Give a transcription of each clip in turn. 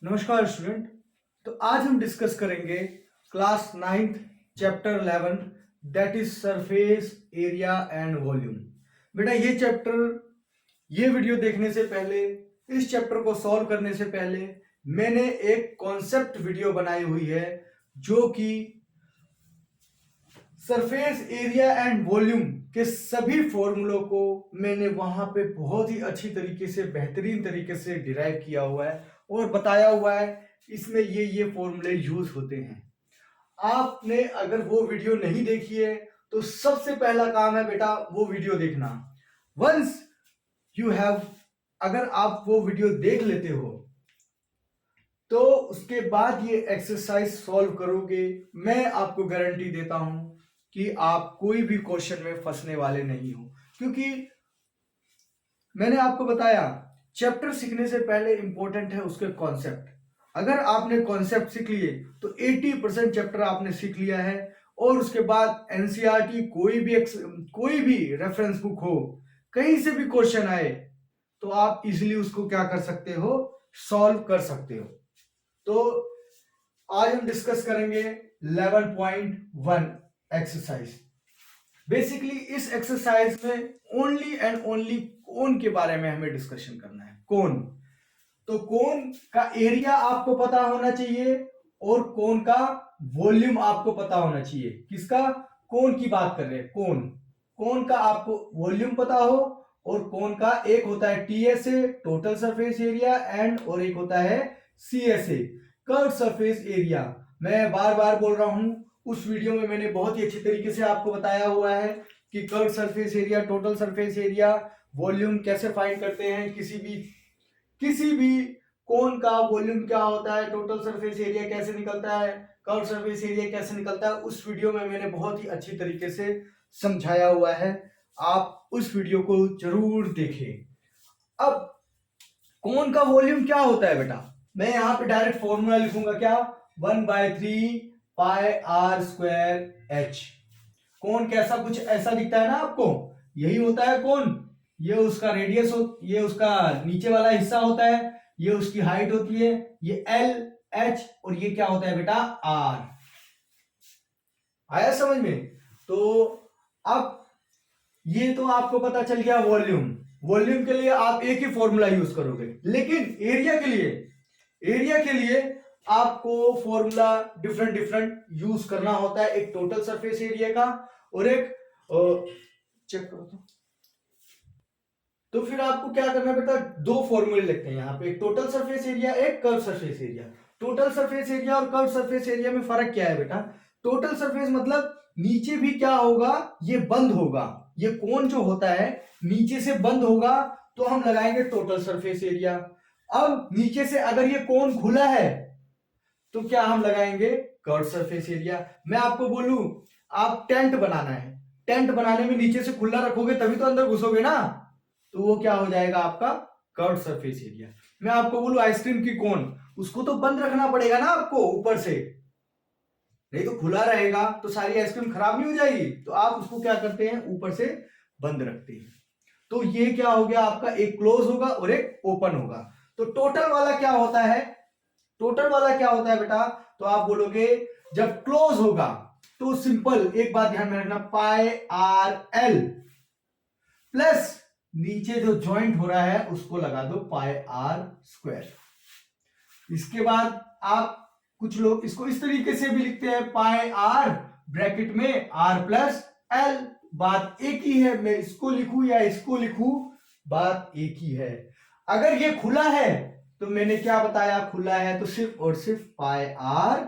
नमस्कार स्टूडेंट। तो आज हम डिस्कस करेंगे class 9th chapter 11 that is surface area and volume. बेटा ये वीडियो देखने से पहले, इस चैप्टर को सॉल्व करने से पहले मैंने एक कॉन्सेप्ट वीडियो बनाई हुई है जो कि सरफेस एरिया एंड वॉल्यूम के सभी फॉर्मूलों को मैंने वहां पे बहुत ही अच्छी तरीके से, बेहतरीन तरीके से डिराइव किया हुआ है और बताया हुआ है इसमें ये फॉर्मूले यूज होते हैं। आपने अगर वो वीडियो नहीं देखी है तो सबसे पहला काम है बेटा वो वीडियो देखना। वंस यू हैव, अगर आप वो वीडियो देख लेते हो तो उसके बाद ये एक्सरसाइज सॉल्व करोगे, मैं आपको गारंटी देता हूं कि आप कोई भी क्वेश्चन में फंसने वाले नहीं हो। क्योंकि मैंने आपको बताया चैप्टर सीखने से पहले इंपॉर्टेंट है उसके कॉन्सेप्ट। अगर आपने कॉन्सेप्ट सीख लिए तो 80% चैप्टर आपने सीख लिया है। और उसके बाद एनसीईआरटी कोई भी रेफरेंस बुक हो, कहीं से भी क्वेश्चन आए तो आप इजीली उसको क्या कर सकते हो, सॉल्व कर सकते हो। तो आज हम डिस्कस करेंगे 11.1 एक्सरसाइज। बेसिकली इस एक्सरसाइज में ओनली एंड ओनली कोन के बारे में हमें डिस्कशन करना है। कोन, तो कोन का एरिया आपको पता होना चाहिए और कोन का वॉल्यूम आपको पता होना चाहिए। किसका? कोन की बात कर रहे हैं। कोन का आपको वॉल्यूम पता हो, और कोन का एक होता है TSA total surface area and और एक होता है सीएसए कर्व सरफेस एरिया। मैं बार बार बोल रहा हूं, उस वीडियो में मैंने बहुत ही अच्छी तरीके से आपको बताया हुआ है कि curve surface area, total surface area, volume कैसे फाइंड करते हैं। किसी भी कोन का वॉल्यूम क्या होता है, टोटल सरफेस एरिया कैसे निकलता है, कर्व सरफेस एरिया कैसे निकलता है, उस वीडियो में मैंने बहुत ही अच्छी तरीके से समझाया हुआ है। आप उस वीडियो को जरूर देखें। अब कोन का वॉल्यूम क्या होता है बेटा, मैं यहां पे डायरेक्ट फॉर्मूला लिखूंगा। क्या? 1/3 पाई आर स्क्वायर एच। कोन कैसा, कुछ ऐसा दिखता है ना आपको, यही होता है कोन। ये उसका रेडियस ये उसका नीचे वाला हिस्सा होता है, ये उसकी हाइट होती है, ये एल एच, और ये क्या होता है बेटा, आर। आया समझ में? तो अब ये तो आपको पता चल गया वॉल्यूम के लिए आप एक ही फॉर्मूला यूज करोगे, लेकिन एरिया के लिए आपको फॉर्मूला डिफरेंट यूज करना होता है। एक टोटल सरफेस एरिया का और एक चेक करो तो फिर आपको क्या करना है बेटा, दो फॉर्मूले लिखते हैं यहां पे, एक टोटल सरफेस एरिया, एक curve surface area. Total surface area और कर्व सरफेस एरिया में फर्क क्या है बेटा? टोटल सरफेस मतलब नीचे भी क्या होगा, ये बंद होगा। ये कोन जो होता है नीचे से बंद होगा तो हम लगाएंगे टोटल सरफेस एरिया। अब नीचे से अगर ये कोन खुला है तो क्या हम लगाएंगे, कर्व सरफेस एरिया। मैं आपको बोलूं आप टेंट बनाना है, टेंट बनाने में नीचे से खुला रखोगे तभी तो अंदर घुसोगे ना, तो वो क्या हो जाएगा आपका, कर्व सरफेस एरिया। मैं आपको बोलूं आइसक्रीम की कोन, उसको तो बंद रखना पड़ेगा ना आपको ऊपर से, नहीं तो खुला रहेगा तो सारी आइसक्रीम खराब नहीं हो जाएगी। तो आप उसको क्या करते हैं, ऊपर से बंद रखते हैं। तो ये क्या हो गया आपका, एक क्लोज होगा और एक ओपन होगा। तो टोटल वाला क्या होता है, बेटा? तो आप बोलोगे जब क्लोज होगा तो सिंपल एक बात ध्यान में रखना, पाई आर एल प्लस नीचे जो ज्वाइंट हो रहा है उसको लगा दो पाई आर स्क्वायर। इसके बाद आप, कुछ लोग इसको इस तरीके से भी लिखते हैं, पाई आर ब्रैकेट में आर प्लस एल। बात एक ही है, मैं इसको लिखूं या इसको लिखूं, बात एक ही है। अगर ये खुला है तो मैंने क्या बताया, खुला है तो सिर्फ और सिर्फ पाई आर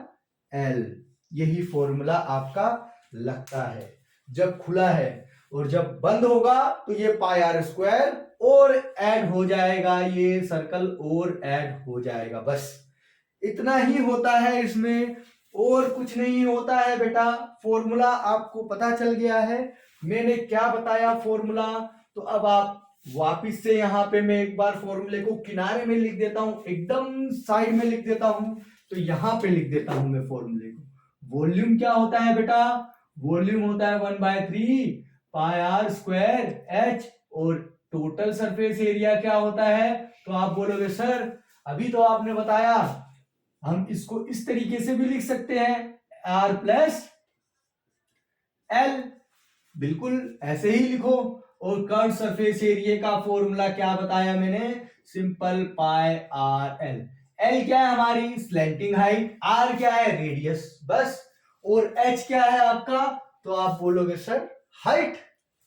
एल, यही फॉर्मूला आपका लगता है जब खुला है। और जब बंद होगा तो ये पाई आर स्क्वायर और ऐड हो जाएगा, ये सर्कल और ऐड हो जाएगा। बस इतना ही होता है इसमें, और कुछ नहीं होता है बेटा। फॉर्मूला आपको पता चल गया है, मैंने क्या बताया फॉर्मूला। तो अब आप वापिस से यहां पे मैं एक बार फॉर्मूले को किनारे में लिख देता हूं, एकदम साइड में लिख देता हूं। तो यहां पे लिख देता हूं मैं फॉर्मूले को। वॉल्यूम क्या होता है बेटा, वॉल्यूम होता है 1/3 पाई आर स्क्वायर एच, और टोटल सरफेस एरिया क्या होता है। तो आप बोलोगे सर अभी तो आपने बताया हम इसको इस तरीके से भी लिख सकते हैं, आर प्लस एल, बिल्कुल ऐसे ही लिखो। और कर्व सरफेस एरिया का फॉर्मूला क्या बताया मैंने, सिंपल पाई आर एल। एल क्या है हमारी स्लैंटिंग हाइट, आर क्या है रेडियस, बस। और एच क्या है आपका, तो आप बोलोगे सर हाइट।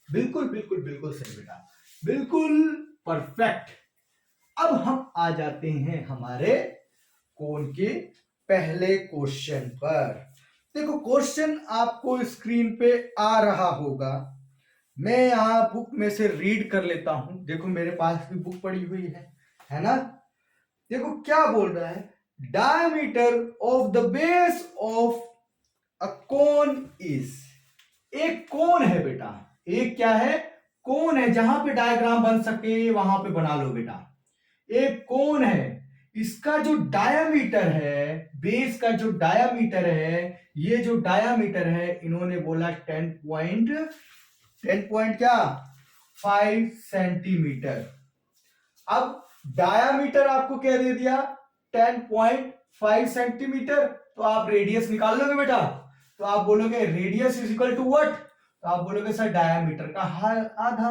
बिल्कुल बिल्कुल बिल्कुल सही बेटा, बिल्कुल परफेक्ट। अब हम आ जाते हैं हमारे कोण के पहले क्वेश्चन पर। देखो क्वेश्चन आपको स्क्रीन पे आ रहा होगा, मैं यहां बुक में से रीड कर लेता हूं। देखो मेरे पास भी बुक पड़ी हुई है ना। देखो क्या बोल रहा है, diameter of the base of a cone is. एक कोन है बेटा, एक क्या है, कोन है। जहां पे डायग्राम बन सके वहां पे बना लो बेटा। एक कोन है, इसका जो डायामीटर है, बेस का जो डायामीटर है, ये जो डायामीटर है इन्होंने बोला 10 क्या 5 सेंटीमीटर। अब डायामीटर आपको क्या दे दिया 10.5 सेंटीमीटर, तो आप रेडियस निकाल लोगे बेटा। तो आप बोलोगे radius is equal to what, तो आप बोलोगे सर डायामीटर का आधा,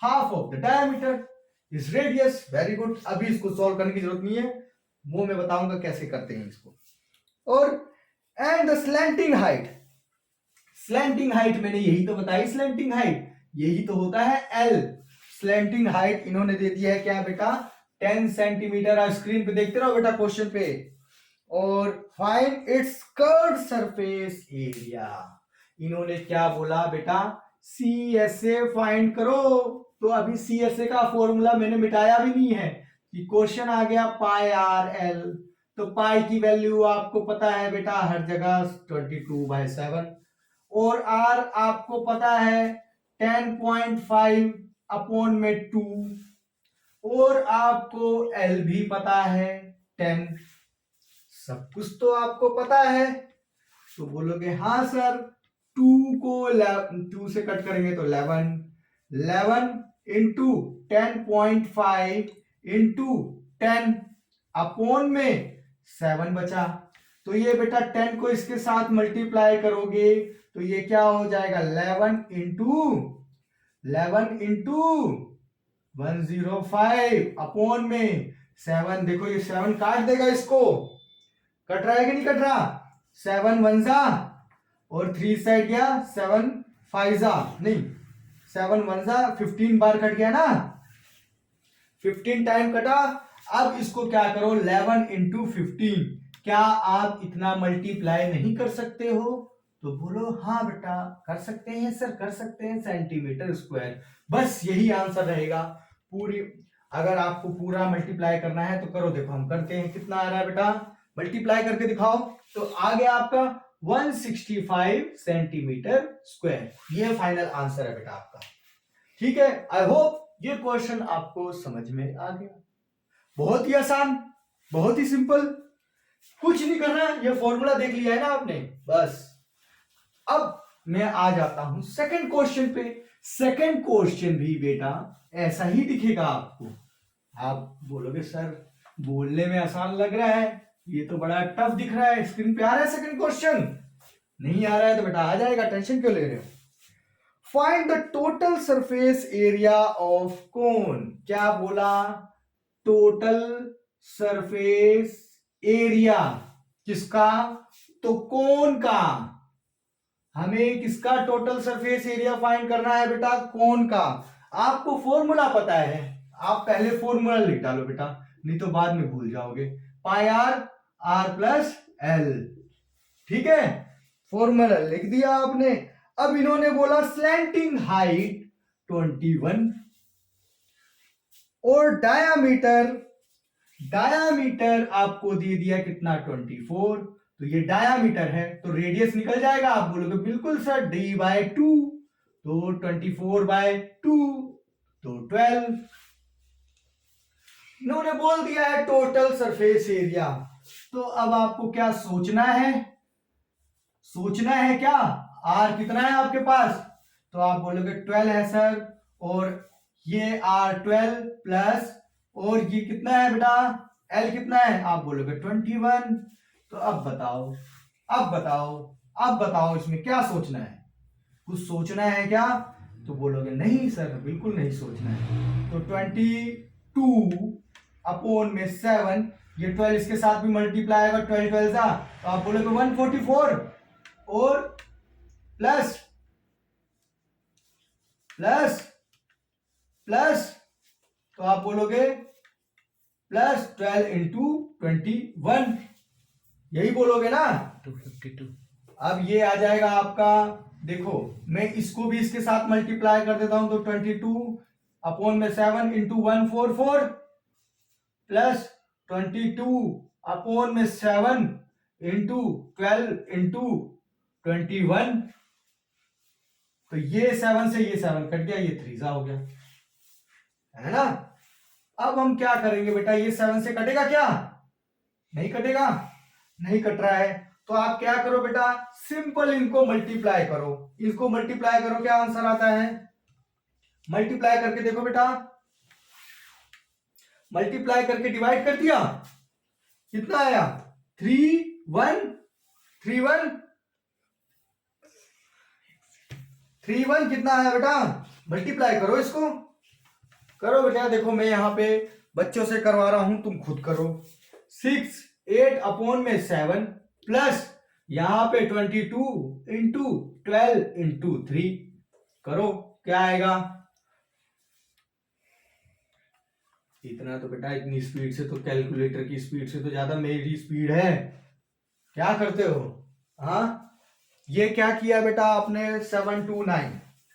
half of the diameter is radius. Very good. अभी इसको सॉल्व करने की जरूरत नहीं है, वो मैं बताऊंगा कैसे करते हैं इसको। और and the slanting height, slanting height मैंने यही तो बताई, स्लैंटिंग हाइट यही तो होता है एल। स्लैंटिंग हाइट इन्होंने दे दिया है क्या बेटा 10 सेंटीमीटर। आप स्क्रीन पे देखते रहो बेटा क्वेश्चन पे। और find its curved surface area, इन्होंने क्या बोला बेटा सी एस ए फाइंड करो। तो अभी सी एस ए का फॉर्मूला मैंने मिटाया भी नहीं है कि क्वेश्चन आ गया पाई आर एल। तो पाई की वैल्यू आपको पता है बेटा हर जगह 22/7, और आर आपको पता है 10.5 अपॉन में 2, और आपको एल भी पता है 10। सब कुछ तो आपको पता है। तो बोलोगे हाँ सर, 2 को 2 से कट करेंगे तो 11 इंटू 10.5 इंटू 10 अपॉन में 7 बचा। तो ये बेटा 10 को इसके साथ मल्टीप्लाई करोगे तो ये क्या हो जाएगा 11 इंटू 105 अपॉन में 7। देखो ये 7 काट देगा, इसको कट रहा है कि नहीं कट रहा, 7 1 और 3 साइड गया 7 5 नहीं 7 1 15 बार कट गया ना, 15 टाइम कटा। अब इसको क्या करो 11 इंटू 15। क्या आप इतना मल्टीप्लाई नहीं कर सकते हो, तो बोलो हाँ बेटा कर सकते हैं सर, कर सकते हैं, सेंटीमीटर स्क्वायर। बस यही आंसर रहेगा। पूरी अगर आपको पूरा मल्टीप्लाई करना है तो करो, देखो हम करते हैं, कितना आ रहा है बेटा मल्टीप्लाई करके दिखाओ। तो आ गया आपका 165 सेंटीमीटर स्क्वायर। ये फाइनल आंसर है बेटा आपका। ठीक है, आई होप ये क्वेश्चन आपको समझ में आ गया। बहुत ही आसान, बहुत ही सिंपल, कुछ नहीं करना, ये फॉर्मूला देख लिया है ना आपने, बस। अब मैं आ जाता हूं सेकंड क्वेश्चन पे। सेकंड क्वेश्चन भी बेटा ऐसा ही दिखेगा आपको। आप बोलोगे सर बोलने में आसान लग रहा है, ये तो बड़ा टफ दिख रहा है। स्क्रीन पे आ रहा है सेकंड क्वेश्चन, नहीं आ रहा है तो बेटा आ जाएगा, टेंशन क्यों ले रहे हो। Find the total surface area of cone. क्या बोला, टोटल सरफेस एरिया किसका, तो कोन का। हमें किसका टोटल सरफेस एरिया फाइंड करना है बेटा, कोन का। आपको फॉर्मूला पता है, आप पहले फॉर्मूला लिख डालो बेटा, नहीं तो बाद में भूल जाओगे। पाई आर प्लस एल, ठीक है, फॉर्मूला लिख दिया आपने। अब इन्होंने बोला स्लैंटिंग हाइट 21 और डायामीटर आपको दे दिया कितना 24। तो ये डायामीटर है तो रेडियस निकल जाएगा। आप बोलोगे बिल्कुल सर d/2, तो 24/2 तो 12। इन्होंने बोल दिया है टोटल सरफेस एरिया। तो अब आपको क्या सोचना है, सोचना है क्या, आर कितना है आपके पास, तो आप बोलोगे 12 है सर, और ये R12 प्लस, और ये कितना है बेटा L कितना है, आप बोलोगे 21। तो अब बताओ, अब बताओ, अब बताओ इसमें क्या सोचना है, कुछ सोचना है क्या? तो बोलोगे नहीं सर बिल्कुल नहीं सोचना है। तो 22 अपॉन में 7, ये 12 इसके साथ भी मल्टीप्लाई आएगा, 12 12 सा, तो आप बोलोगे 144 और प्लस प्लस प्लस, तो आप बोलोगे प्लस 12 इंटू 21, यही बोलोगे ना, 252। अब ये आ जाएगा आपका, देखो मैं इसको भी इसके साथ मल्टीप्लाई कर देता हूं, तो 22 अपॉन में 7 इंटू 144 प्लस 22 अपॉन में 7 इंटू 12 इंटू 21, तो ये 7 से ये 7 कट गया, ये 3 सा हो गया, है ना। अब हम क्या करेंगे बेटा, ये 7 से कटेगा क्या, नहीं कटेगा, नहीं कट रहा है, तो आप क्या करो बेटा, सिंपल इनको मल्टीप्लाई करो, इसको मल्टीप्लाई करो, क्या आंसर आता है, मल्टीप्लाई करके देखो बेटा, मल्टीप्लाई करके डिवाइड कर दिया, कितना आया 3 1 कितना आया बेटा, मल्टीप्लाई करो इसको, करो बेटा, देखो मैं यहां पे बच्चों से करवा रहा हूं, तुम खुद करो। 6 8 अपॉन में 7 प्लस यहां पे 22 इंटू 12 इंटू 3, करो क्या आएगा, इतना तो बेटा, इतनी स्पीड से तो, कैलकुलेटर की स्पीड से तो ज्यादा मेरी स्पीड है, क्या करते हो, हाँ ये क्या किया बेटा आपने, 729,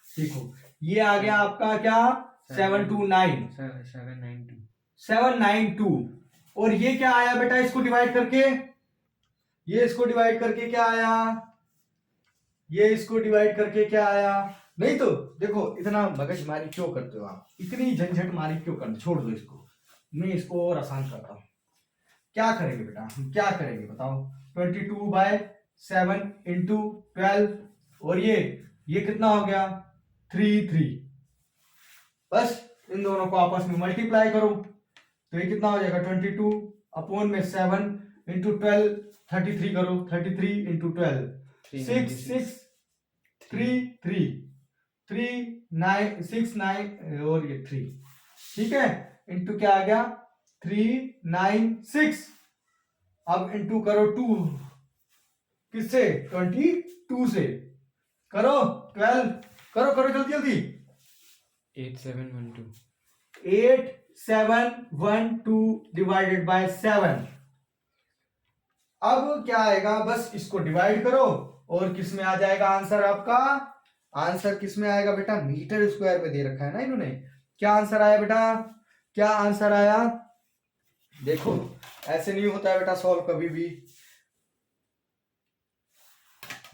देखो ये आ गया आपका क्या, 792, और ये क्या आया बेटा, इसको डिवाइड करके, ये इसको डिवाइड करके क्या आया, ये इसको डिवाइड करके क्या आया, नहीं तो देखो इतना मगजमारी क्यों करते हो आप, इतनी झंझट मारी क्यों करते, छोड़ दो इसको, मैं इसको और आसान करता हूं, क्या करेंगे बेटा, हम क्या करेंगे बताओ, 22/7 इंटू 12, और ये कितना हो गया 3 बस इन दोनों को आपस में मल्टीप्लाई करो, तो ये कितना हो जाएगा 22 अपॉन में 7 इंटू 12, 33 करो, 33 इंटू 12 6 6 3 9 6 9 और ये 3, ठीक है, इंटू क्या आ गया 396, अब इंटू करो 2, किससे 22 से, करो 12, करो करो जल्दी जल्दी, 8712 डिवाइडेड बाय 7, अब क्या आएगा, बस इसको डिवाइड करो और किस में आ जाएगा आंसर आपका, आंसर किस में आएगा बेटा, मीटर स्क्वायर में दे रखा है ना इन्होंने, क्या आंसर आया बेटा, क्या आंसर आया, देखो ऐसे नहीं होता है बेटा सॉल्व कभी भी,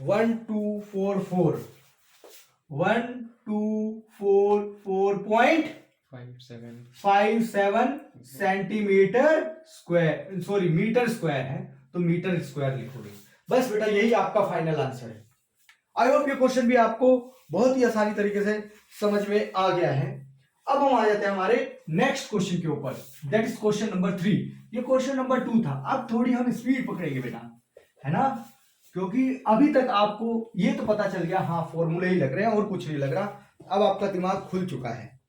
1244.57 centimetre square, sorry metre square है, तो मीटर स्क्वायर लिखोगे, बस बेटा यही आपका फाइनल आंसर है। आई होप ये क्वेश्चन भी आपको बहुत ही आसानी तरीके से समझ में आ गया है। अब हम आ जाते हैं हमारे नेक्स्ट क्वेश्चन के ऊपर, दैट इज क्वेश्चन नंबर 3। ये क्वेश्चन नंबर 2 था, अब थोड़ी हम स्पीड पकड़ेंगे बेटा, है ना, क्योंकि अभी तक आपको ये तो पता चल गया, हाँ फॉर्मूले ही लग रहे हैं और कुछ नहीं लग रहा, अब आपका दिमाग खुल चुका है।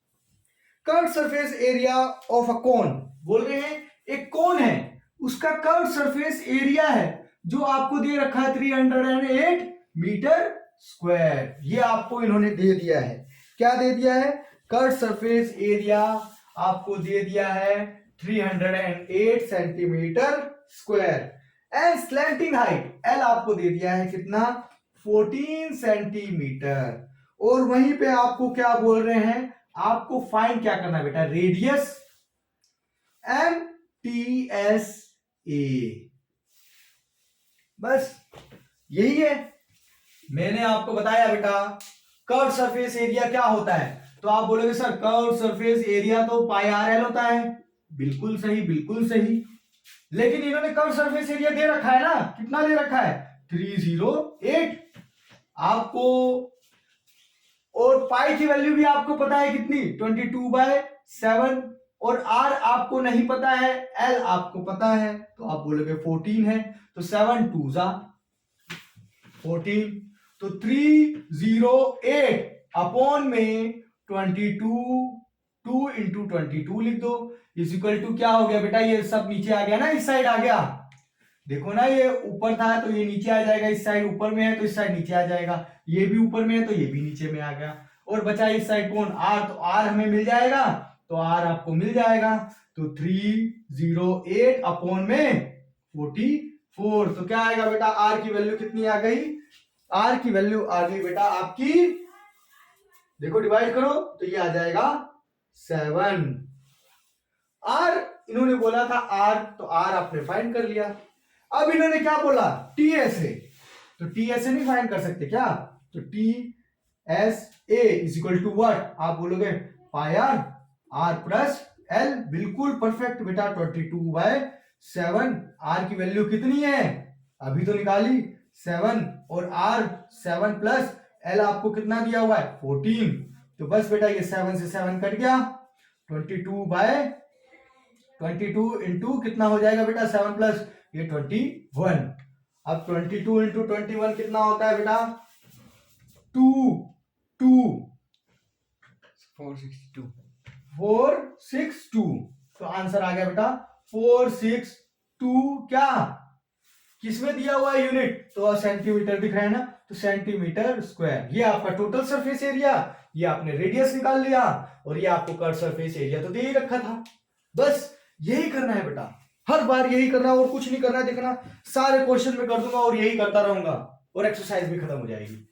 Curve surface area of a cone, बोल रहे हैं एक कोन है, उसका कर्व सरफेस एरिया है जो आपको दे रखा है 308 मीटर स्क्वायर, ये आपको इन्होंने दे दिया है, क्या दे दिया है, कर्व सरफेस एरिया आपको दे दिया है 308 centimetre square, and slanting height L आपको दे दिया है कितना 14 सेंटीमीटर, और वहीं पे आपको क्या बोल रहे हैं, आपको फाइंड क्या करना है बेटा, रेडियस MTSA, बस यही है। मैंने आपको बताया बेटा कर्व सरफेस एरिया क्या होता है, तो आप बोलोगे सर कर्व सरफेस एरिया तो पाई आर एल होता है, बिल्कुल सही बिल्कुल सही, लेकिन इन्होंने कर्व सरफेस एरिया दे रखा है ना, कितना दे रखा है 308 आपको, और पाई की वैल्यू भी आपको पता है कितनी 22/7, और R आपको नहीं पता है, L आपको पता है, तो आप बोलोगे 14 है, तो 7 2 जा 14, तो 308 अपॉन में 22, 2 इंटू 22 लिख दो, इज इक्वल टू क्या हो गया बेटा, ये सब नीचे आ गया ना, इस साइड आ गया, देखो ना ये ऊपर था तो ये नीचे आ जाएगा, इस साइड ऊपर में है तो इस साइड नीचे आ जाएगा, ये भी ऊपर में है तो ये भी नीचे में आ गया, और बचा इस साइड कौन, R, तो R हमें मिल जाएगा, तो R आपको मिल जाएगा, तो 308 अपॉन में 44, तो क्या आएगा बेटा, R की वैल्यू कितनी आ गई, R की वैल्यू आ गई बेटा आपकी, देखो डिवाइड करो तो ये आ जाएगा 7। R इन्होंने बोला था R, तो R आपने फाइंड कर लिया। अब इन्होंने क्या बोला, TSA, तो TSA नहीं फाइंड कर सकते क्या, तो TSA is equal to what, आप बोलोगे pi R, R plus L, बिल्कुल परफेक्ट बेटा, 22/7। R की वैल्यू कितनी है, अभी तो निकाली 7, और R 7 प्लस L आपको कितना दिया हुआ है 14, तो बस बेटा ये 7 से 7 कट गया, 22 इंटू कितना हो जाएगा बेटा, 7 प्लस ये 21, अब 22 इंटू 21 कितना होता है बेटा, 462, तो आंसर आ गया बेटा 462, क्या किसमें दिया हुआ है यूनिट, तो सेंटीमीटर दिख रहा है ना, तो सेंटीमीटर स्क्वायर, ये आपका टोटल सरफेस एरिया, ये आपने रेडियस निकाल लिया, और ये आपको कर्व सरफेस एरिया तो दे ही रखा था, बस यही करना है बेटा, हर बार यही करना है और कुछ नहीं करना है, देखना सारे क्वेश्चन में कर दूंगा और यही करता रहूंगा और एक्सरसाइज भी खत्म हो जाएगी।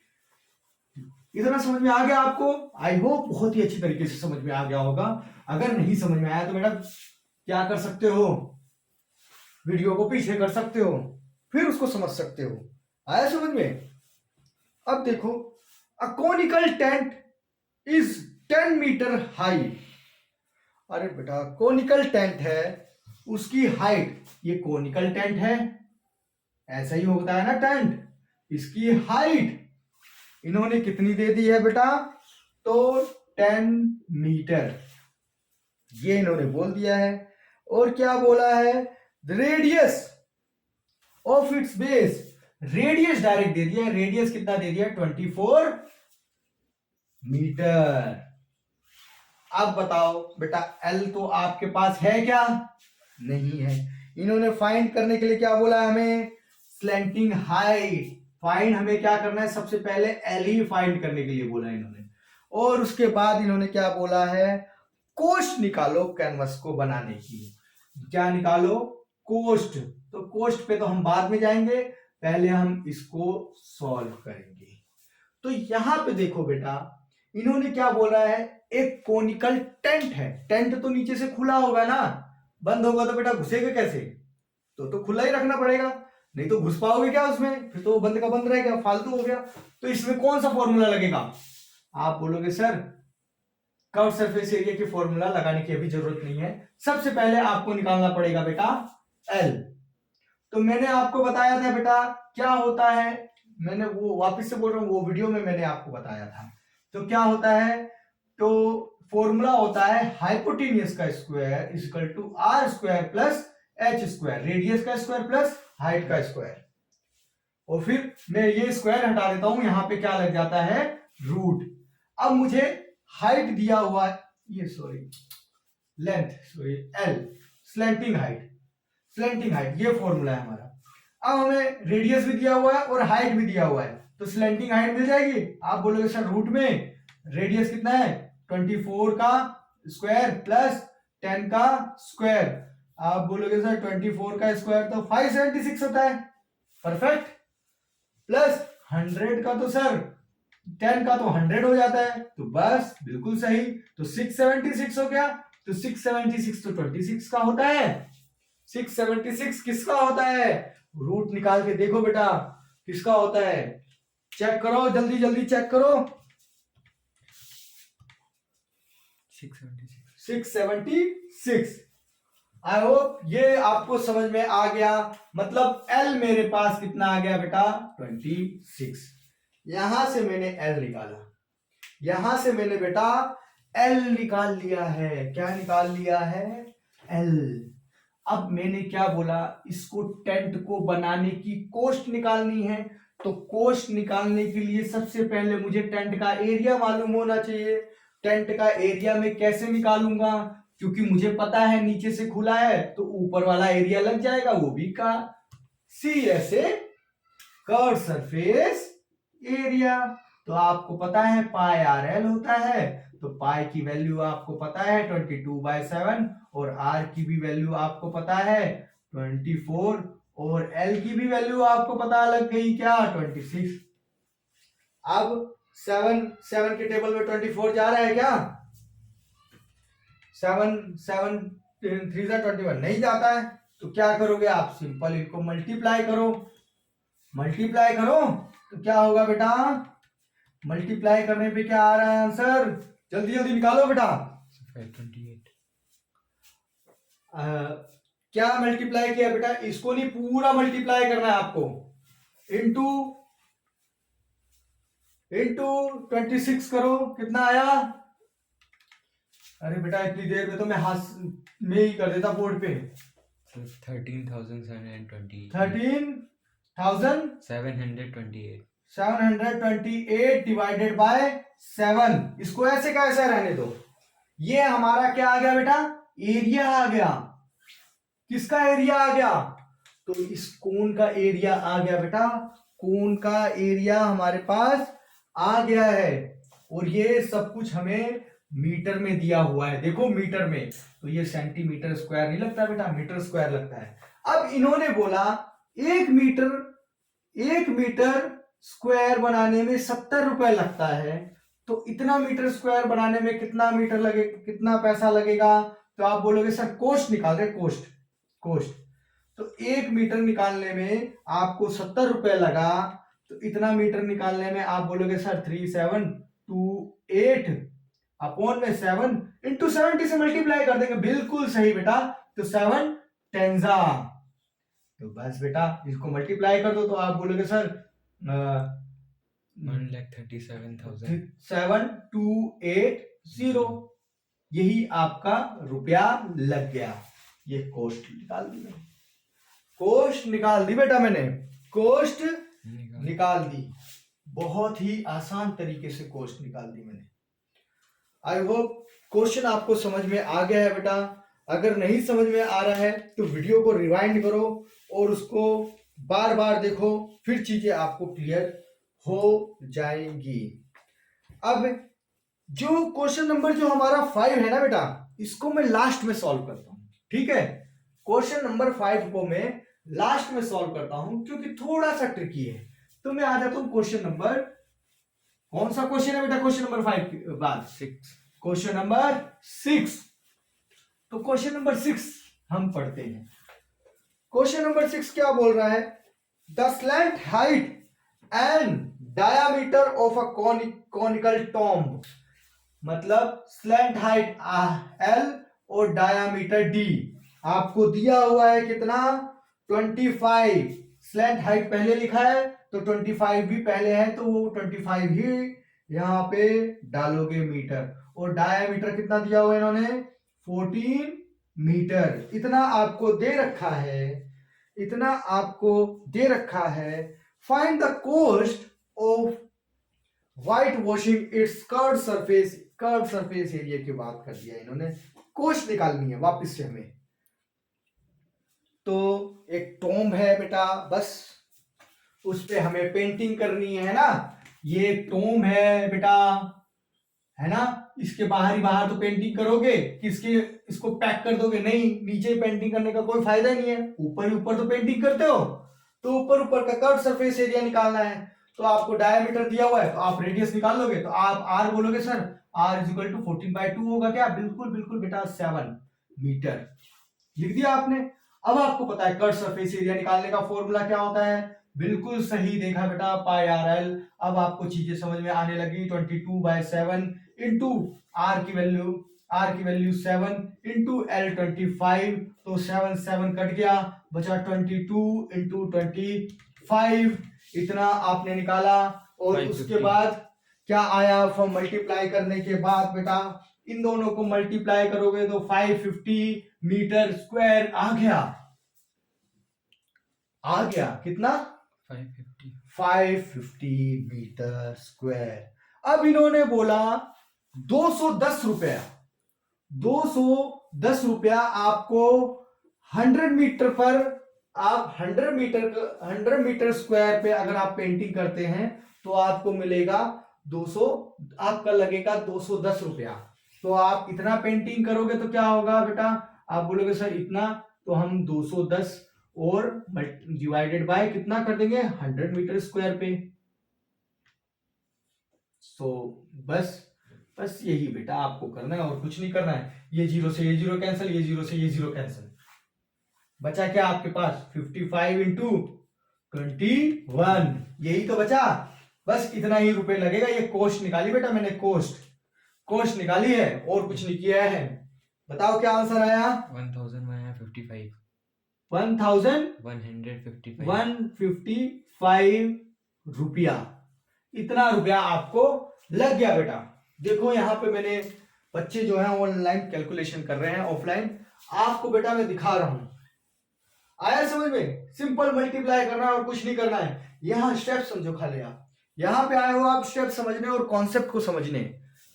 इतना समझ में आ गया आपको, आई होप बहुत ही अच्छी तरीके से समझ में आ गया होगा, अगर नहीं समझ में आया तो बेटा क्या कर सकते हो, वीडियो को पीछे कर सकते हो, फिर उसको समझ सकते हो, आया समझ में। अब देखो, a conical tent is 10 metre high, अरे बेटा कोनिकल टेंट है, उसकी हाइट, ये कोनिकल टेंट है, ऐसा ही होता है ना टेंट, इसकी हाइट इन्होंने कितनी दे दी है बेटा, तो 10 मीटर, ये इन्होंने बोल दिया है, और क्या बोला है, radius of its base, radius direct दे दिया है, रेडियस कितना दे दिया, 24 मीटर। अब बताओ बेटा L तो आपके पास है क्या, नहीं है, इन्होंने फाइंड करने के लिए क्या बोला है हमें, स्लैंटिंग हाइट, फाइंड हमें क्या करना है, सबसे पहले L ही फाइंड करने के लिए बोला इन्होंने, और उसके बाद इन्होंने क्या बोला है, कोस्ट निकालो कैनवस को बनाने की, क्या निकालो, कोस्ट, तो कोस्ट पे तो हम बाद में जाएंगे, पहले हम इसको सॉल्व करेंगे। तो यहां पे देखो बेटा इन्होंने क्या बोला है, एक कोनिकल टेंट है, टेंट तो नीचे से खुला होगा ना, बंद होगा तो बेटा घुसेगा कैसे, तो खुला ही रखना पड़ेगा, नहीं तो घुस पाओगे क्या उसमें, फिर तो बंद का बंद रहेगा, फालतू हो गया, तो इसमें कौन सा फॉर्मूला लगेगा, आप बोलोगे सर कर्व सरफेस एरिया की फॉर्मूला लगाने की अभी जरूरत नहीं है, सबसे पहले आपको निकालना पड़ेगा बेटा L, तो मैंने आपको बताया था बेटा क्या होता है, मैंने वो वापस से बोल रहा हूं, वो वीडियो में मैंने आपको बताया था, तो क्या होता है, तो फॉर्मूला होता है हाइपोटेन्यूज का square is equal to R square plus H square, radius का स्क्वायर प्लस हाइट का स्क्वायर, और फिर मैं ये स्क्वायर हटा देता हूं, यहां पे क्या लग जाता है, रूट। अब मुझे हाइट दिया हुआ है, ये sorry length, sorry L, slanting height, slanting height ये फॉर्मूला है हमारा, अब हमें रेडियस भी दिया हुआ है और हाइट भी दिया हुआ है, तो स्लैंटिंग हाइट मिल जाएगी, आप बोलोगे सर रूट में रेडियस कितना है, 24 का स्क्वायर प्लस 10 का स्क्वायर, आप बोलोगे सर 24 का स्क्वायर तो 576 होता है, परफेक्ट, प्लस 100 का तो सर 10 का तो 100 हो जाता है, तो बस बिल्कुल सही, तो 676 हो गया, तो 676 तो 26 का होता है, 676 किसका होता है, रूट निकाल के देखो बेटा किसका होता है, चेक करो जल्दी जल्दी चेक करो, 676, आई होप ये आपको समझ में आ गया, मतलब L मेरे पास कितना आ गया बेटा 26, यहां से मैंने L निकाला, यहां से मैंने बेटा एल निकाल लिया है। क्या निकाल लिया है? एल। अब मैंने क्या बोला, इसको टेंट को बनाने की कॉस्ट निकालनी है। तो कॉस्ट निकालने के लिए सबसे पहले मुझे टेंट का एरिया मालूम होना चाहिए। टेंट का एरिया में कैसे निकालूंगा, क्योंकि मुझे पता है नीचे से खुला है तो ऊपर वाला एरिया लग जाएगा, वो भी का सी ऐसे कर्व सरफेस एरिया। तो आपको पता है पाई आर एल होता है, तो पाई की वैल्यू आपको पता है 22/7 और आर की भी वैल्यू आपको पता है 24 और एल की भी वैल्यू आपको पता लग गई क्या? 26। अब 7 के टेबल में 24 जा रहा है क्या? 7 3 21 नहीं जाता है। तो क्या करोगे आप? सिंपल इनको मल्टीप्लाई करो। मल्टीप्लाई करो तो क्या होगा बेटा? मल्टीप्लाई करने पे क्या आ रहा है आंसर? जल्दी जल्दी निकालो बेटा। 528। क्या मल्टीप्लाई किया बेटा? इसको नहीं, पूरा मल्टीप्लाई करना है आपको। इंटू 26 करो, कितना आया? अरे बेटा इतनी देर में तो मैं हाथ में ही कर देता बोर्ड पे। 13,728। 13,728 728 डिवाइडेड बाय 7। इसको ऐसे का ऐसा रहने दो। ये हमारा क्या आ गया बेटा? एरिया आ गया। किसका एरिया आ गया? तो इस कोन का एरिया आ गया बेटा। कोन का एरिया हमारे पास आ गया है और ये सब कुछ हमें मीटर में दिया हुआ है। देखो मीटर में, तो ये सेंटीमीटर स्क्वायर नहीं लगता बेटा, मीटर स्क्वायर लगता है। अब इन्होंने बोला 1 मीटर स्क्वायर बनाने में 70 रुपए लगता है। तो इतना मीटर स्क्वायर बनाने में कितना पैसा लगेगा? तो आप बोलोगे सर कॉस्ट निकाल रहे, कॉस्ट। तो 1 मीटर निकालने में आपको 70 रुपए लगा, तो इतना मीटर निकालने में आप बोलोगे सर 3728 अपॉन में 7 इंटू 70 से मल्टीप्लाई कर देंगे। बिल्कुल सही बेटा। तो 7 टेंजा, तो बस बेटा इसको मल्टीप्लाई कर दो तो आप बोलोगे सर 1,37,000। 7280, यही आपका रुपया लग गया। ये कॉस्ट निकाल दी मैंने, कॉस्ट निकाल दी बेटा, मैंने कॉस्ट निकाल दी। बहुत ही आसान तरीके से कॉस्ट निकाल दी मैंने। आई होप क्वेश्चन आपको समझ में आ गया है बेटा। अगर नहीं समझ में आ रहा है तो वीडियो को रिवाइंड करो और उसको बार बार देखो, फिर चीजें आपको क्लियर हो जाएंगी। अब जो क्वेश्चन नंबर जो हमारा 5 है ना बेटा, इसको मैं लास्ट में सॉल्व करता हूं, ठीक है? क्वेश्चन नंबर 5 को मैं लास्ट में सॉल्व करता हूं क्योंकि थोड़ा सा ट्रिकी है। तो मैं आ जाता हूं क्वेश्चन नंबर, कौन सा क्वेश्चन है बेटा? क्वेश्चन नंबर 5 के बाद 6, क्वेश्चन नंबर 6। तो क्वेश्चन नंबर 6 हम पढ़ते हैं। क्वेश्चन नंबर 6 क्या बोल रहा है? The slant height and diameter of a conical tomb, मतलब स्लैंट हाइट L और डायामीटर D आपको दिया हुआ है कितना? 25। स्लैंट हाइट पहले लिखा है तो 25 भी पहले है, तो वो 25 ही यहां पे डालोगे मीटर। और डायामीटर कितना दिया हुआ है इन्होंने? 14 मीटर। इतना आपको दे रखा है, इतना आपको दे रखा है। Find the cost of white washing it's curve surface area की बात कर दिया इन्होंने। कॉस्ट निकालनी है वापस से हमें। तो एक टॉम्ब है बेटा, बस उस पे हमें पेंटिंग करनी है ना। ये एक टॉम्ब है बेटा, है ना? इसके बाहर ही बाहर तो पेंटिंग करोगे, किसके इसको पैक कर दोगे? नहीं, नीचे पेंटिंग करने का कोई फायदा नहीं है, ऊपर ही ऊपर तो पेंटिंग करते हो। तो ऊपर का कर्व सरफेस एरिया निकालना है। तो आपको डायमीटर दिया हुआ है तो आप रेडियस निकाल लोगे, तो आप आर बोलोगे sir r is equal to 14/2 होगा क्या? बिल्कुल बेटा 7 मीटर लिख दिया आपने। अब आपको पता है कर्व सरफेस एरिया निकालने का फॉर्मूला क्या होता है। बिल्कुल सही देखा बेटा, पाई आर एल। अब आपको चीजें समझ में आने लगी। 22/7 इंटू आर की वैल्यू 7 इंटू L 25, तो 7 कट गया, बचा 22 इंटू 25, इतना आपने निकाला। और उसके बाद क्या आया? फ्रॉम मल्टीप्लाई करने के बाद बेटा इन दोनों को मल्टीप्लाई करोगे तो 550 मीटर स्क्वायर आ गया कितना 550 550 मीटर स्क्वायर। अब इन्होंने बोला 210 रुपया 210 रुपया आपको 100 मीटर पर, आप 100 मीटर स्क्वायर पे अगर आप पेंटिंग करते हैं तो आपको मिलेगा 200, आपका लगेगा 210 रुपया। तो आप इतना पेंटिंग करोगे तो क्या होगा बेटा, आप बोलोगे सर इतना, तो हम 210 और डिवाइडेड बाय कितना कर देंगे 100 मीटर स्क्वायर पे। तो बस यही बेटा आपको करना है और कुछ नहीं करना है। ये जीरो से ये जीरो कैंसिल, ये जीरो से ये जीरो कैंसिल, बचा क्या आपके पास 55 इंटू 21, यही तो बचा। बस इतना ही रुपए लगेगा। ये कोस्ट निकाली बेटा मैंने, कोस्ट निकाली है और कुछ नहीं किया है। बताओ क्या आंसर आया 1155 1155 155 रुपया। इतना रुपया आपको लग गया बेटा। देखो यहाँ पे मैंने बच्चे जो है ऑनलाइन कैलकुलेशन कर रहे हैं, ऑफलाइन आपको बेटा मैं दिखा रहा हूं। आया समझ में? सिंपल मल्टीप्लाई करना है और कुछ नहीं करना है। यहाँ स्टेप समझो खाली, आप यहाँ पे आए हो आप स्टेप समझने और कॉन्सेप्ट को समझने,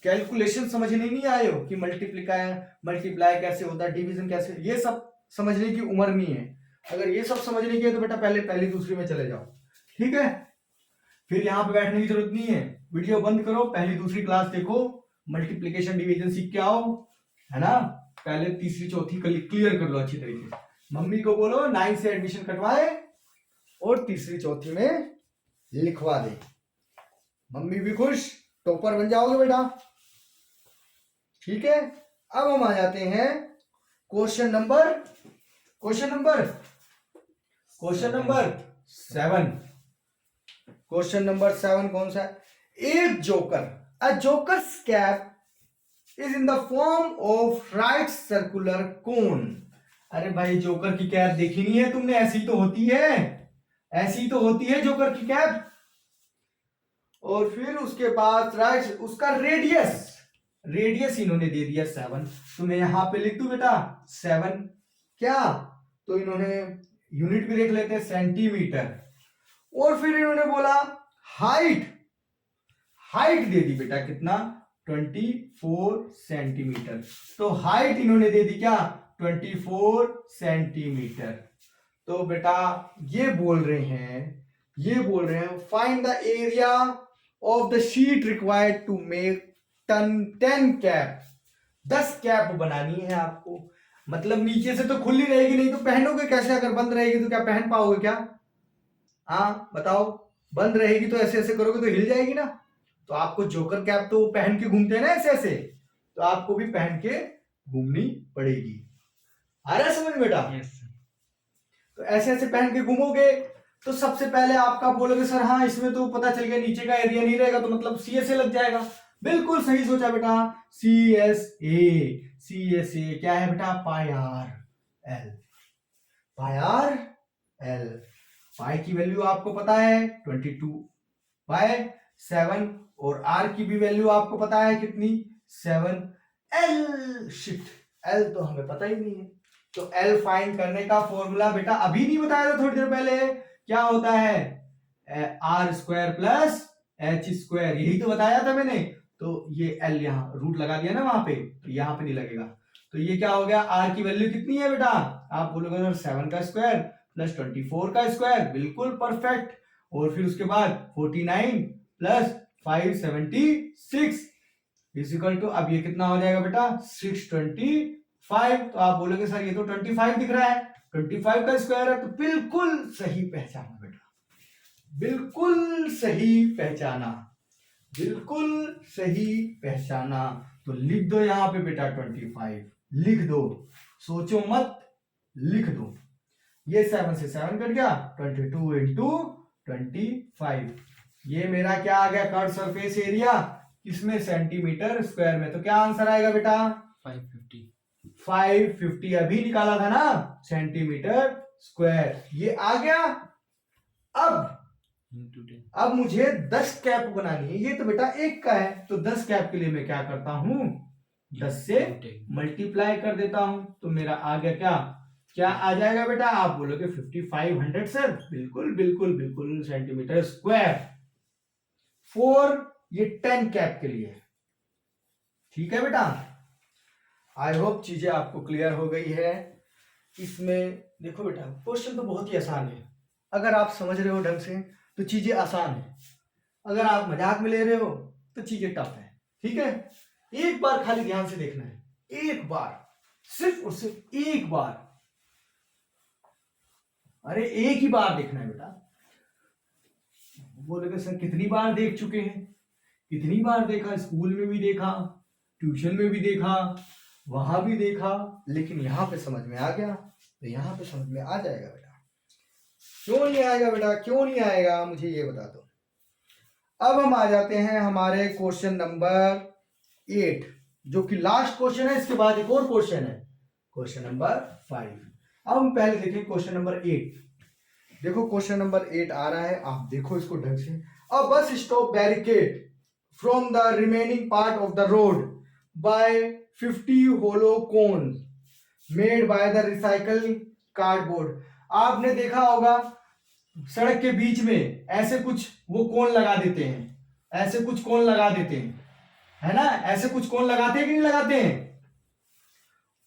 कैलकुलेशन समझने नहीं आए हो कि मल्टीप्लाई कैसे होता है, डिवीजन कैसे, ये सब समझने की उम्र नहीं है। अगर ये सब समझने की है तो बेटा पहले पहली दूसरी में चले जाओ, ठीक है? फिर यहाँ पे बैठने की जरूरत नहीं है, वीडियो बंद करो, पहली दूसरी क्लास देखो, मल्टीप्लिकेशन डिवीजन सीख के आओ, है ना? पहले तीसरी चौथी क्लियर कर लो अच्छी तरीके से। मम्मी को बोलो 9 से एडमिशन कटवाए और तीसरी चौथी में लिखवा दे, मम्मी भी खुश, टॉपर बन जाओगे बेटा, ठीक है? अब हम आ जाते हैं क्वेश्चन नंबर 7। क्वेश्चन नंबर 7 कौन सा है? एक joker, a jokers cap is in the form of right circular cone. अरे भाई जोकर की कैप देखी नहीं है तुमने? ऐसी तो होती है जोकर की कैप। और फिर उसके बाद राइट, उसका रेडियस इन्होंने दे दिया 7, तो मैं यहां पे लिख दूं बेटा 7 क्या, तो इन्होंने यूनिट भी देख लेते हैं सेंटीमीटर। और फिर इन्होंने बोला हाइट दे दी बेटा कितना 24 सेंटीमीटर, तो हाइट इन्होंने दे दी क्या 24 सेंटीमीटर। तो बेटा ये बोल रहे हैं find the area of the sheet required to make 10 cap. 10 cap बनानी है आपको। मतलब नीचे से तो खुली रहेगी, नहीं तो पहनोगे कैसे? अगर बंद रहेगी तो क्या पहन पाओगे क्या? हाँ बताओ, बंद रहेगी तो ऐसे ऐसे करोगे तो हिल जाएगी ना। तो आपको जोकर कैप तो पहन के घूमते हैं ना ऐसे ऐसे, तो आपको भी पहन के घूमनी पड़ेगी। आ रहा है समझ बेटा? yes तो ऐसे ऐसे पहन के घूमोगे तो सबसे पहले आपका बोलोगे सर हाँ इसमें तो पता चल गया नीचे का एरिया नहीं रहेगा, तो मतलब CSA लग जाएगा। बिल्कुल सही सोचा बेटा, CSA क्या है बेटा? पाई पाई की वैल्यू आपको पता है 22/7 और R की भी वैल्यू आपको पता है कितनी 7। L तो हमें पता ही नहीं है, तो L फाइंड करने का फॉर्मूला बेटा अभी नहीं बताया था थोड़ी देर पहले, क्या होता है R² प्लस H², यही तो बताया था मैंने। तो ये L यहाँ रूट लगा दिया ना वहां पे, तो यहाँ पे नहीं लगेगा। तो ये क्या हो गया, R की वैल्यू कितनी है बेटा? आप बोलोगे सर 7 का स्क्वायर प्लस 24 का स्क्वायर, बिल्कुल परफेक्ट। और फिर उसके बाद 49 प्लस 576 इक्वल टू, अब ये कितना हो जाएगा बेटा 625। तो आप बोलोगे सर ये तो 25 दिख रहा है, 25 का स्क्वायर है, तो बिल्कुल सही पहचाना बेटा, बिल्कुल सही पहचाना। तो लिख दो यहाँ पे बेटा 25, लिख दो, सोचो मत, लिख दो। ये 7 से 7 कट गया, 22 इंटू 25, ये मेरा क्या आ गया कर्व सरफेस एरिया, इसमें सेंटीमीटर स्क्वायर में। तो क्या आंसर आएगा बेटा 550 अभी निकाला था ना, सेंटीमीटर स्क्वायर, ये आ गया। अब मुझे 10 कैप बनानी है, ये तो बेटा एक का है, तो 10 कैप के लिए मैं क्या करता हूं, 10 से मल्टीप्लाई कर देता हूं तो मेरा आ गया क्या क्या आ जाएगा बेटा? आप बोलोगे 5500 सर। बिल्कुल बिल्कुल बिल्कुल सेंटीमीटर स्क्वायर। 4 ये 10 कैप के लिए। ठीक है बेटा, आई होप चीजें आपको क्लियर हो गई है। इसमें देखो बेटा, क्वेश्चन तो बहुत ही आसान है। अगर आप समझ रहे हो ढंग से तो चीजें आसान है, अगर आप मजाक में ले रहे हो तो चीजें टफ है। ठीक है, एक बार खाली ध्यान से देखना है, एक बार, सिर्फ और सिर्फ एक बार। अरे एक ही बार देखना है बेटा। बोलोगे सर कितनी बार देख चुके हैं? कितनी बार देखा, स्कूल में भी देखा, ट्यूशन में भी देखा, वहां भी देखा, लेकिन यहां पे समझ में आ गया तो यहां पे समझ में आ जाएगा बेटा। क्यों नहीं आएगा बेटा, क्यों नहीं आएगा, मुझे ये बता दो। अब हम आ जाते हैं हमारे क्वेश्चन नंबर 8, जो कि लास्ट क्वेश्चन है। इसके बाद एक और क्वेश्चन है, क्वेश्चन नंबर 5। अब हम पहले देखें क्वेश्चन नंबर 8। देखो क्वेश्चन नंबर 8 आ रहा है, आप देखो इसको ढंग से। A bus stop barricade from the remaining part of the road by 50 hollow cone made by the recycle cardboard. आपने देखा होगा सड़क के बीच में ऐसे कुछ वो कोन लगा देते हैं, ऐसे कुछ कोन लगा देते हैं, है ना? ऐसे कुछ कोन लगाते हैं कि नहीं लगाते हैं?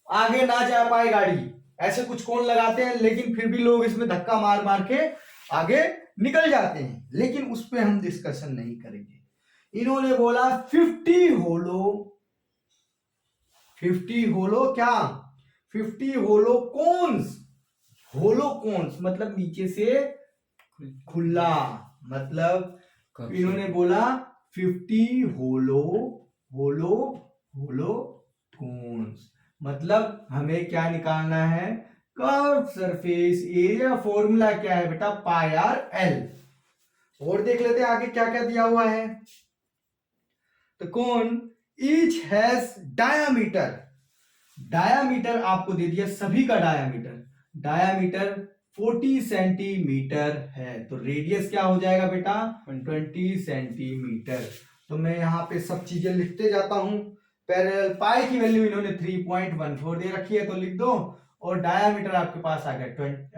आगे ना जा पाए गाड़ी, ऐसे कुछ कोन लगाते हैं, लेकिन फिर भी लोग इसमें धक्का मार मार के आगे निकल जाते हैं। लेकिन उस पर हम डिस्कशन नहीं करेंगे। इन्होंने बोला 50 होलो, 50 होलो क्या, 50 होलो कोन्स। होलो कोन्स मतलब नीचे से खुला, मतलब इन्होंने बोला 50 होलो होलो होलो कोन्स, मतलब हमें क्या निकालना है? Curve surface area. फॉर्मूला क्या है बेटा? पाई आर एल। और देख लेते हैं आगे क्या क्या दिया हुआ है। तो कोन ईच हैज डायामीटर, डायामीटर आपको दे दिया, सभी का डायामीटर, डायामीटर 40 सेंटीमीटर है। तो रेडियस क्या हो जाएगा बेटा? 20 सेंटीमीटर। तो मैं यहाँ पे सब चीजें लिखते जाता हूं। पैरेलल पाई की वैल्यू इन्होंने 3.14 दे रखी है तो लिख दो, और डायामीटर आपके पास आ गया,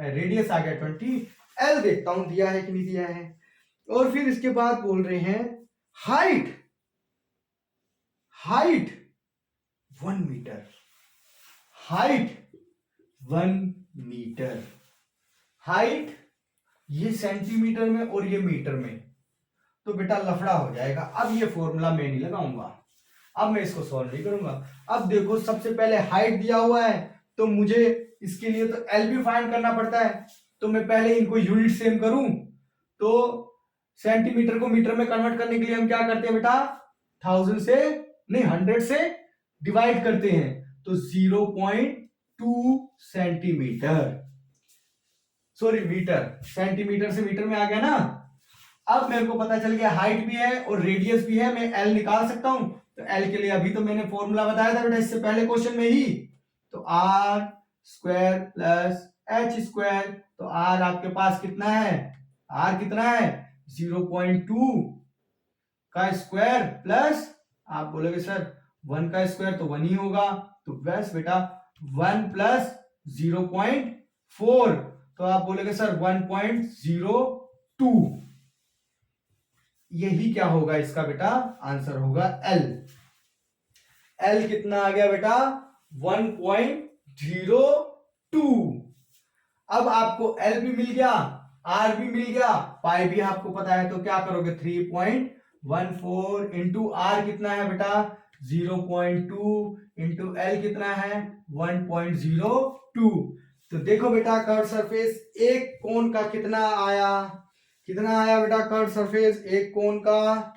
रेडियस आ गया 20। एल देखता हूं दिया है कि नहीं दिया है। और फिर इसके बाद बोल रहे हैं height, height 1 metre, height 1 metre. Height ये सेंटीमीटर में और ये मीटर में, तो बेटा लफड़ा हो जाएगा। अब ये फॉर्मूला मैं नहीं लगाऊंगा, अब मैं इसको सॉल्व नहीं करूंगा। अब देखो सबसे पहले हाइट दिया हुआ है, तो मुझे इसके लिए तो एल भी फाइंड करना पड़ता है। तो मैं पहले इनको यूनिट सेम करूं, तो सेंटीमीटर को मीटर में कन्वर्ट करने के लिए हम क्या करते हैं बेटा? 1000 से नहीं 100 से डिवाइड करते हैं, तो 0.2 सेंटीमीटर, सॉरी मीटर, सेंटीमीटर से मीटर में आ गया ना। अब मेरे को पता चल गया हाइट भी है और रेडियस भी है, मैं एल निकाल सकता हूं। तो एल के लिए अभी तो मैंने फॉर्मूला बताया था बेटा इससे पहले क्वेश्चन में ही, तो R square plus H square. तो आर आपके पास कितना है? आर कितना है? 0.2 का स्क्वायर प्लस, आप बोलोगे सर 1 का स्क्वायर तो 1 ही होगा, तो बस बेटा 1 प्लस 0.4, तो आप बोलोगे सर 1.02। यही क्या होगा इसका बेटा? आंसर होगा एल। एल कितना आ गया बेटा? 1.02। अब आपको एल भी मिल गया, आर भी मिल गया, पाई भी आपको पता है, तो क्या करोगे? 3.14 इंटू आर कितना है बेटा? 0.2 इंटू एल कितना है? 1.02। तो देखो बेटा कर्व सरफेस एक कोण का कितना आया, कितना आया बेटा कर्व सरफेस एक कोण का।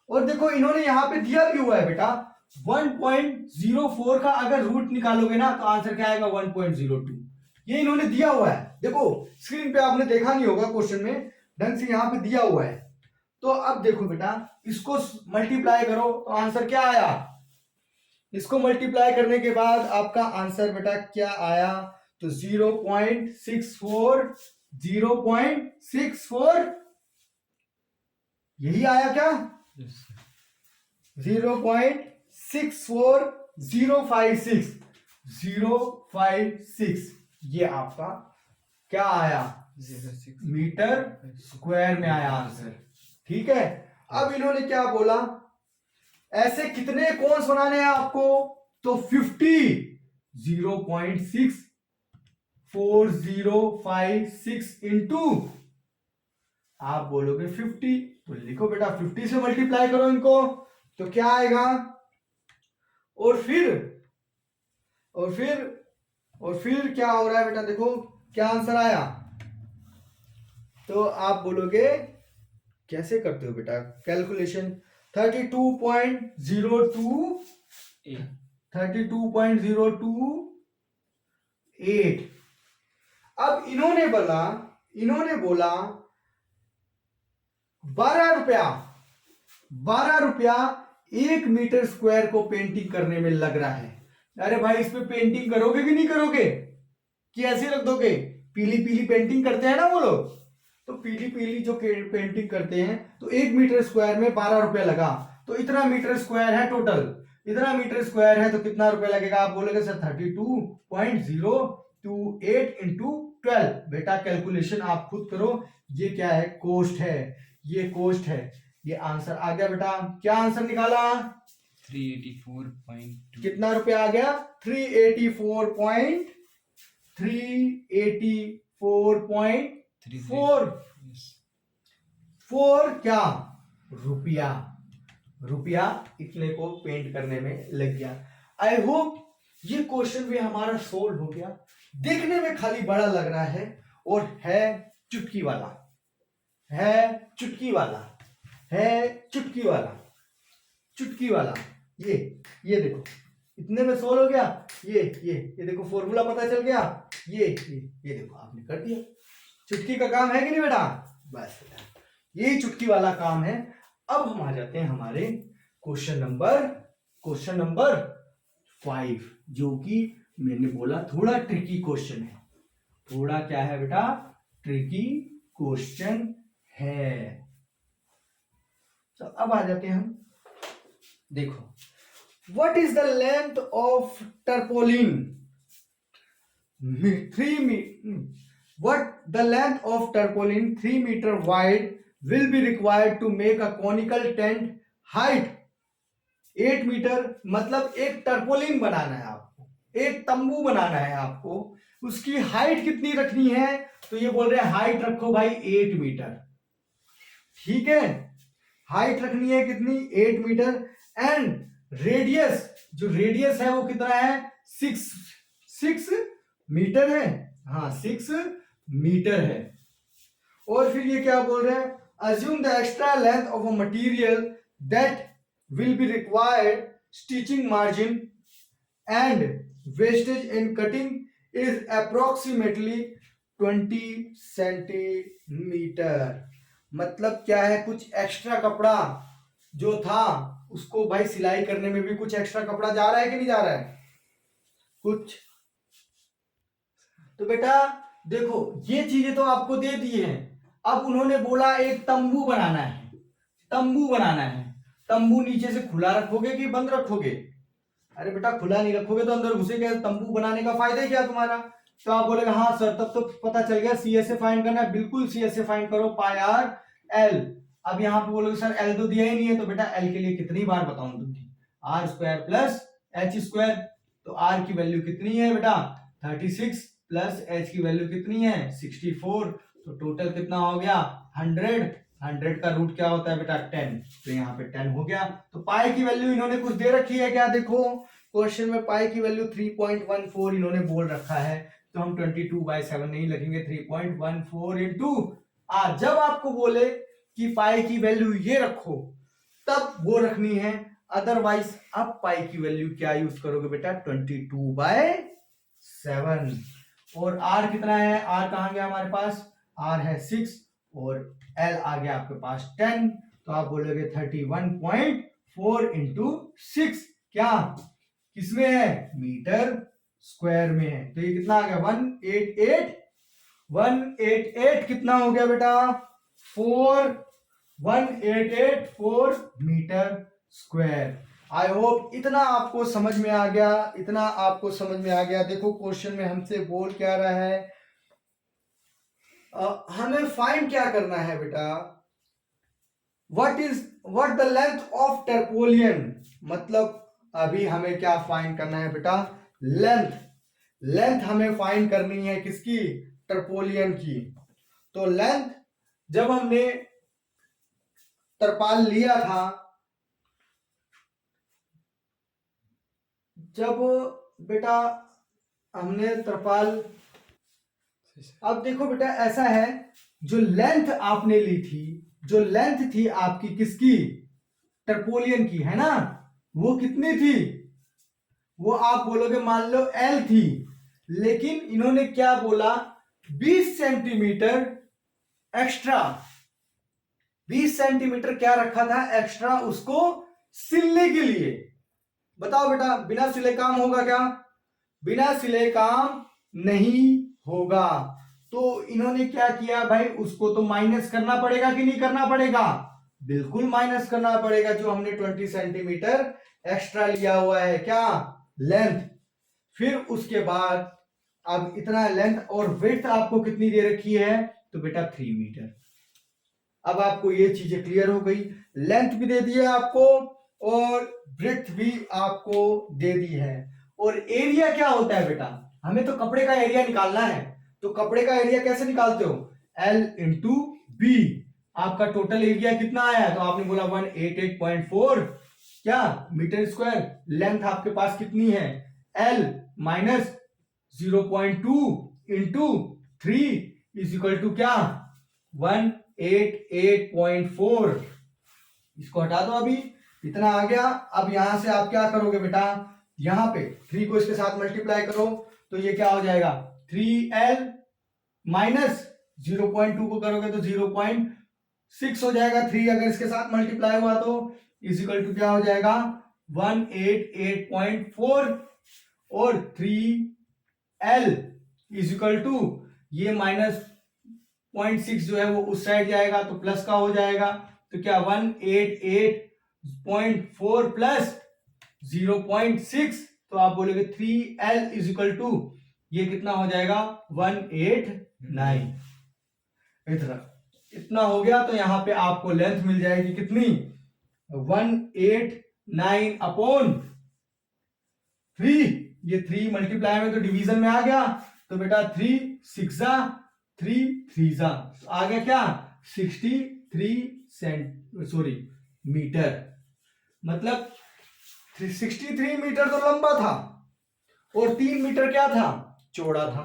और देखो इन्होंने यहां पे दिया भी हुआ है बेटा 1.04 का अगर रूट निकालोगे ना तो आंसर क्या आएगा? 1.02। ये इन्होंने दिया हुआ है, देखो स्क्रीन पे आपने देखा नहीं होगा, क्वेश्चन में ढंग से यहां पे दिया हुआ है। तो अब देखो बेटा इसको मल्टीप्लाई करो तो आंसर क्या आया? इसको मल्टीप्लाई करने के बाद आपका आंसर बेटा क्या आया? तो 0.64, 0.64 यही आया क्या? 0.64 056 056 ये आपका क्या आया, 06 मीटर स्क्वायर में आया आंसर। ठीक है, अब इन्होंने क्या बोला, ऐसे कितने कोन्स बनाने हैं आपको, तो 50 0.64056 इंटू आप बोलोगे 50, तो लिखो बेटा 50 से मल्टीप्लाई करो इनको, तो क्या आएगा, और फिर क्या हो रहा है बेटा, देखो क्या आंसर आया। तो आप बोलोगे कैसे करते हो बेटा कैलकुलेशन, 32.02 32.028। अब इन्होंने बोला 12 रुपया 1 मीटर स्क्वायर को पेंटिंग करने में लग रहा है। अरे भाई इस पे पेंटिंग करोगे कि नहीं करोगे, कि ऐसे रख दोगे, पीली पीली पेंटिंग करते हैं ना वो लोग, तो पीली पीली जो पेंटिंग करते हैं, तो 1 मीटर स्क्वायर में 12 रुपया लगा, तो इतना मीटर स्क्वायर है टोटल, इतना मीटर स्क्वायर है, तो कितना रुपया लगेगा, आप बोलोगे सर 32.028 इंटू 12। बेटा कैलकुलेशन आप खुद करो, ये क्या है, कोस्ट है, ये कोस्ट है, ये आंसर आ गया बेटा। क्या आंसर निकाला, 384.2 कितना रुपया आ गया, 384.4 क्या, रुपया इतने को पेंट करने में लग गया। आई होप ये क्वेश्चन भी हमारा सोल्व हो गया। देखने में खाली बड़ा लग रहा है और है चुटकी वाला, ये देखो इतने में सोल्व हो गया। ये देखो फॉर्मूला पता चल गया। ये देखो आपने कर दिया। चुटकी का काम है कि नहीं बेटा, बस बेटा यही चुटकी वाला काम है। अब हम आ जाते हैं हमारे क्वेश्चन नंबर 5, जो कि मैंने बोला थोड़ा ट्रिकी क्वेश्चन है। थोड़ा क्या है बेटा, ट्रिकी क्वेश्चन है। तो अब आ जाते हैं हम, देखो what is the length of tarpaulin, 3 meter wide will be required to make a conical tent height 8 metre. मतलब एक टर्पोलिन बनाना है आपको, एक तंबू बनाना है आपको, उसकी हाइट कितनी रखनी है, तो ये बोल रहे हैं हाइट रखो भाई 8 मीटर। ठीक है, हाइट रखनी है कितनी, 8 मीटर। एंड रेडियस, जो रेडियस है वो कितना है, 6 मीटर है। हाँ 6 मीटर है। और फिर ये क्या बोल रहे हैं, assume the extra length of a material that will be required stitching margin and wastage in cutting is approximately 20 centimetre. मतलब क्या है, कुछ एक्स्ट्रा कपड़ा जो था उसको भाई सिलाई करने में भी कुछ एक्स्ट्रा कपड़ा जा रहा है कि नहीं जा रहा है कुछ। तो बेटा देखो ये चीजें तो आपको दे दी हैं। अब उन्होंने बोला एक तंबू बनाना है, तंबू नीचे से खुला रखोगे कि बंद रखोगे। अरे बेटा खुला नहीं रखोगे तो अंदर घुसेगा, तंबू बनाने का फायदा ही क्या तुम्हारा। तो आप बोलेगा हाँ सर तब तो पता चल गया, सी एस ए फाइंड करना है। बिल्कुल सी एस ए फाइंड करो, पाई आर एल। अब यहाँ पे बोलोगे सर एल तो दिया ही नहीं है, तो बेटा एल के लिए कितनी बार बताऊं तुमने, R square plus H square. तो आर की वैल्यू कितनी है बेटा 36 प्लस एच की वैल्यू कितनी है 64। तो टोटल कितना हो गया 100 का रूट क्या होता है बेटा 10। तो यहाँ पे 10 हो गया। तो पाई की वैल्यू इन्होंने कुछ दे रखी है क्या, देखो क्वेश्चन में पाई की वैल्यू 3.14 इन्होंने बोल रखा है। तो हम 22/7 नहीं लिखेंगे, 3.14 इंटू आर। जब आपको बोले कि पाई की वैल्यू ये रखो तब वो रखनी है, अदरवाइज अब पाई की वैल्यू क्या यूज करोगे बेटा 22/7। और आर कितना है, आर कहां गया हमारे पास, आर है 6 और एल आ गया आपके पास 10। तो आप बोलोगे 31.4 इंटू 6 क्या किसमें है, मीटर स्क्वायर में है। तो ये कितना आ गया 188 कितना हो गया बेटा 1884 मीटर स्क्वायर। आई होप इतना आपको समझ में आ गया, इतना आपको समझ में आ गया। देखो क्वेश्चन में हमसे बोल क्या रहा है, हमें फाइंड क्या करना है बेटा, व्हाट द लेंथ ऑफ टर्पोलियन, मतलब अभी हमें क्या फाइंड करना है बेटा, लेंथ। लेंथ हमें फाइंड करनी है किसकी, टर्पोलियन की। तो लेंथ जब हमने तरपाल लिया था, जब बेटा हमने तरपाल, अब देखो बेटा ऐसा है, जो लेंथ आपने ली थी, जो लेंथ थी आपकी किसकी, टर्पोलियन की, है ना, वो कितनी थी, वो आप बोलोगे मान लो एल थी, लेकिन इन्होंने क्या बोला, 20 सेंटीमीटर एक्स्ट्रा, 20 सेंटीमीटर क्या रखा था एक्स्ट्रा उसको सिलने के लिए। बताओ बेटा बिना सिले काम होगा क्या, बिना सिले काम नहीं होगा। तो इन्होंने क्या किया भाई, उसको तो माइनस करना पड़ेगा कि नहीं करना पड़ेगा, बिल्कुल माइनस करना पड़ेगा, जो हमने 20 सेंटीमीटर एक्स्ट्रा लिया हुआ है क्या, लेंथ। फिर उसके बाद अब इतना लेंथ और विड्थ आपको कितनी दे रखी है, तो बेटा 3 मीटर। अब आपको ये चीजें क्लियर हो गई, लेंथ भी दे दी है आपको और ब्रेड्थ भी आपको दे दी है। और एरिया क्या होता है बेटा, हमें तो कपड़े का एरिया निकालना है, तो कपड़े का एरिया कैसे निकालते हो, L इंटू बी। आपका टोटल एरिया कितना आया, तो आपने बोला 188.4 क्या मीटर स्क्वायर। लेंथ आपके पास कितनी है, L minus 0.2 into 3 is equal to क्या, 188.4। इसको हटा दो, अभी इतना आ गया। अब यहां से आप क्या करोगे बेटा, यहां पे 3 को इसके साथ मल्टीप्लाई करो, तो ये क्या हो जाएगा 3L माइनस 0.2 को करोगे तो 0.6 हो जाएगा, 3 अगर इसके साथ मल्टीप्लाई हुआ तो इज इक्वल टू क्या हो जाएगा 188.4 और 3L इज इक्वल टू ये माइनस 0.6 जो है वो उस साइड जाएगा तो प्लस का हो जाएगा, तो क्या 188.4 प्लस 0.6, तो आप बोलोगे 3L इज इक्वल टू ये कितना हो जाएगा 189। इतना हो गया, तो यहां पे आपको लेंथ मिल जाएगी कितनी 189 अपॉन 3, ये 3 मल्टीप्लाई में तो डिवीजन में आ गया, तो बेटा 3 6 3 3 आ गया क्या 63 मीटर। मतलब 63 मीटर तो लंबा था और 3 मीटर क्या था, चौड़ा था।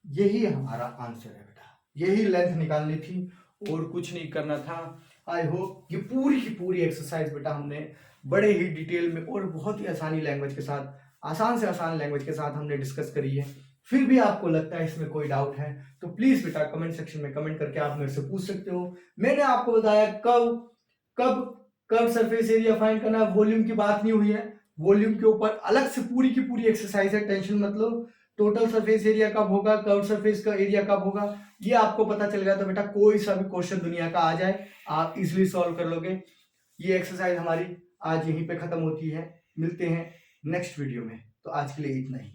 यही हमारा आंसर है बेटा, यही लेंथ निकालनी थी और कुछ नहीं करना था। आई होप ये पूरी की पूरी एक्सरसाइज बेटा हमने बड़े ही डिटेल में और बहुत ही आसानी लैंग्वेज के साथ, आसान से आसान लैंग्वेज के साथ हमने डिस्कस करी है। फिर भी आपको लगता है इसमें कोई डाउट है तो प्लीज बेटा कमेंट सेक्शन में कमेंट करके आप मेरे से पूछ सकते हो। मैंने आपको बताया कब सरफेस एरिया फाइंड करना, वॉल्यूम की बात नहीं हुई है, वॉल्यूम के ऊपर अलग से पूरी की पूरी एक्सरसाइज है, टेंशन मत लो। टोटल सरफेस एरिया कब होगा, कर्व सरफेस का एरिया कब होगा, ये आपको पता चल गया तो बेटा कोई सा भी क्वेश्चन दुनिया का आ जाए आप इजिली सॉल्व कर लोगे। ये एक्सरसाइज हमारी आज यहीं पे खत्म होती है, मिलते हैं नेक्स्ट वीडियो में, तो आज के लिए इतना ही।